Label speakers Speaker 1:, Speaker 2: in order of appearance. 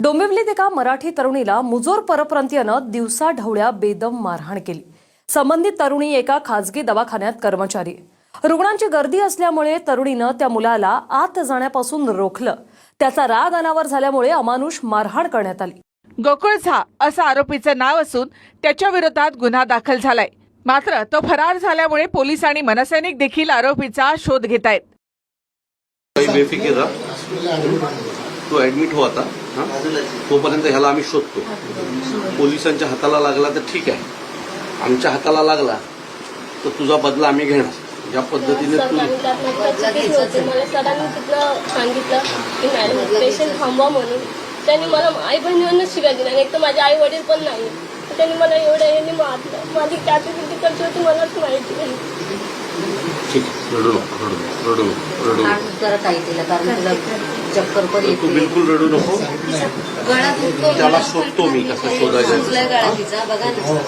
Speaker 1: डोंबिवलीत एका मराठी तरुणीला मुजोर परप्रांतीयानं दिवसाढवळ्या बेदम मारहाण केली। संबंधित तरुणी एका खासगी दवाखान्यात कर्मचारी। रुग्णांची गर्दी असल्यामुळे तरुणीनं त्या मुलाला आत जाण्यापासून रोखलं। त्याचा राग अनावर झाल्यामुळे अमानुष मारहाण करण्यात आली।
Speaker 2: गोकुळ झा असं आरोपीचं नाव असून त्याच्या विरोधात गुन्हा दाखल झालाय। मात्र तो फरार झाल्यामुळे पोलीस आणि मनसैनिक देखील आरोपीचा शोध घेत आहेत।
Speaker 3: बेफिकीर तो ऍडमिट हो आता तोपर्यंत ह्याला आम्ही शोधतो। पोलिसांच्या हाताला लागला तर ठीक आहे, आमच्या हाताला लागला तर तुझा बदला आम्ही घेणार। ज्या पद्धतीने तू
Speaker 4: मला सरांनी तिथलं सांगितलं की मॅडम पेशंट थांबवा म्हणून। त्यांनी मला आई बहिणींना शिव्या दिल्या, एक तर माझे आई वडील पण नाही। त्यांनी मला एवढं यांनी मारलं। माझी कॅपॅसिटी कशी होती मलाच माहिती नाही।
Speaker 3: ठीक आहे, रडू नको, रडू नको, रडू नको।
Speaker 5: करत आहे तिला, कारण तुला चक्कर पण येते।
Speaker 3: तू बिलकुल रडू नको,
Speaker 5: गळा दुखतो,
Speaker 3: त्याला शोधतो मी, कसं शोधायचं
Speaker 5: गळा तिचा बघा ना।